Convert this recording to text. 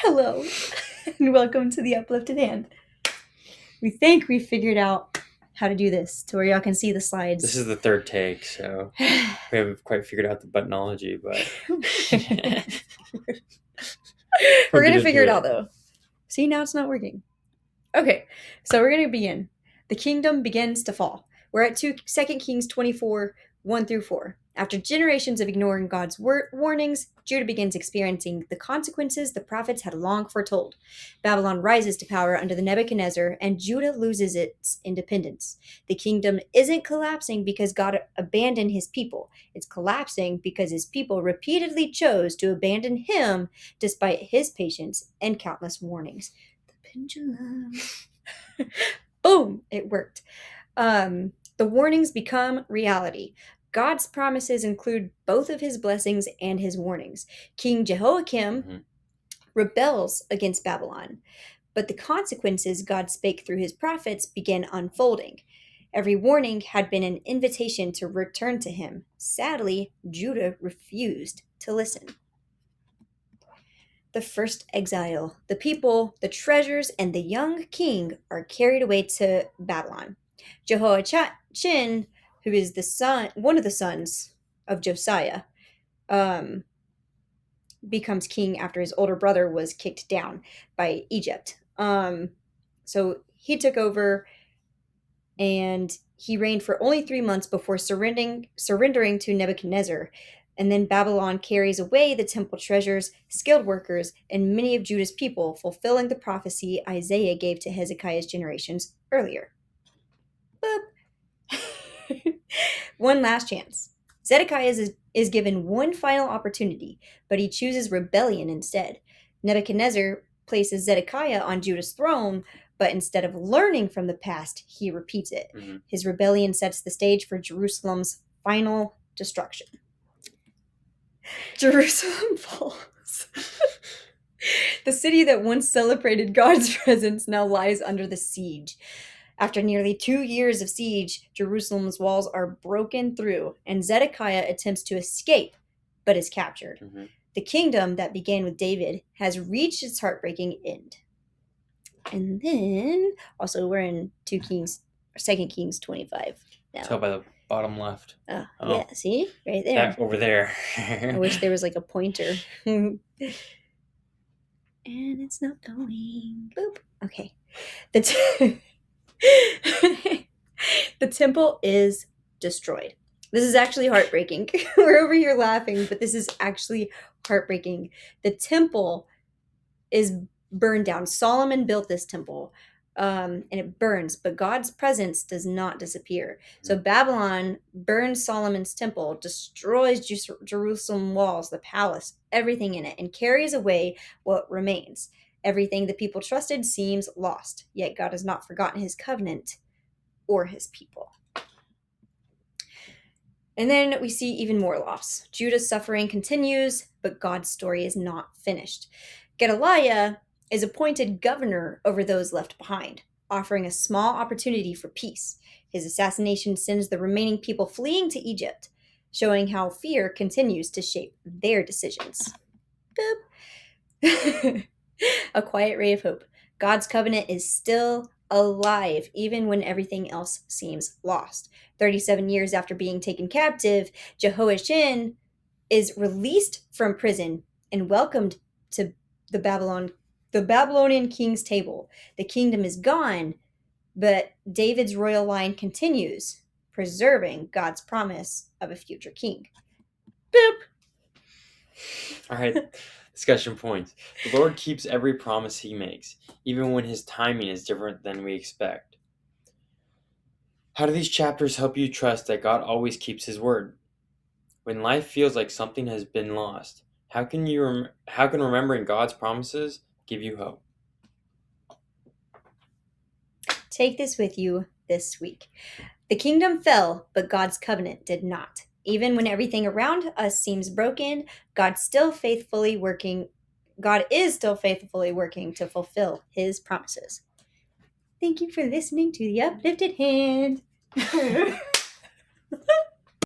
Hello, and welcome to the Uplifted Hand. We think we figured out how to do this to where y'all can see the slides. This is the third take, so we haven't quite figured out the buttonology, but We're going to figure it out, though. See, now it's not working. Okay, so we're going to begin. The kingdom begins to fall. We're at 2 Kings 24, 1-4. After generations of ignoring God's warnings, Judah begins experiencing the consequences the prophets had long foretold. Babylon rises to power under the Nebuchadnezzar, and Judah loses its independence. The kingdom isn't collapsing because God abandoned his people. It's collapsing because his people repeatedly chose to abandon him despite his patience and countless warnings. The pendulum. Boom! It worked. The warnings become reality. God's promises include both of his blessings and his warnings. King Jehoiakim rebels against Babylon, but the consequences God spake through his prophets began unfolding. Every warning had been an invitation to return to him. Sadly, Judah refused to listen. The first exile. The people, the treasures, and the young king are carried away to Babylon. Jehoiachin, who is one of the sons of Josiah, becomes king after his older brother was kicked down by Egypt. So he took over, and he reigned for only 3 months before surrendering to Nebuchadnezzar. And then Babylon carries away the temple treasures, skilled workers, and many of Judah's people, fulfilling the prophecy Isaiah gave to Hezekiah's generations earlier. Boop. One last chance. Zedekiah is given one final opportunity, but he chooses rebellion instead. Nebuchadnezzar places Zedekiah on Judah's throne, but instead of learning from the past, he repeats it. Mm-hmm. His rebellion sets the stage for Jerusalem's final destruction. Jerusalem falls. The city that once celebrated God's presence now lies under the siege. After nearly 2 years of siege, Jerusalem's walls are broken through, and Zedekiah attempts to escape, but is captured. Mm-hmm. The kingdom that began with David has reached its heartbreaking end. And then, also, we're in 2 Kings 25 now. Tell by the bottom left. Yeah, see? Right there. That over there. I wish there was like a pointer. And it's not going. Boop. Okay. The temple is destroyed. This is actually heartbreaking. We're over here laughing, but this is actually heartbreaking. The temple is burned down. Solomon built this temple, and it burns, but God's presence does not disappear. So Babylon burns Solomon's temple, destroys Jerusalem walls, the palace, everything in it, and carries away what remains. Everything the people trusted seems lost, yet God has not forgotten his covenant or his people. And then we see even more loss. Judah's suffering continues, but God's story is not finished. Gedaliah is appointed governor over those left behind, offering a small opportunity for peace. His assassination sends the remaining people fleeing to Egypt, showing how fear continues to shape their decisions. Boop. A quiet ray of hope. God's covenant is still alive, even when everything else seems lost. 37 years after being taken captive, Jehoiachin is released from prison and welcomed to the Babylonian king's table. The kingdom is gone, but David's royal line continues, preserving God's promise of a future king. Boop. All right. Discussion points. The Lord keeps every promise he makes, even when his timing is different than we expect. How do these chapters help you trust that God always keeps his word? When life feels like something has been lost, how can remembering God's promises give you hope? Take this with you this week. The kingdom fell, but God's covenant did not. Even when everything around us seems broken, God is still faithfully working to fulfill his promises. Thank you for listening to The Uplifted Hand.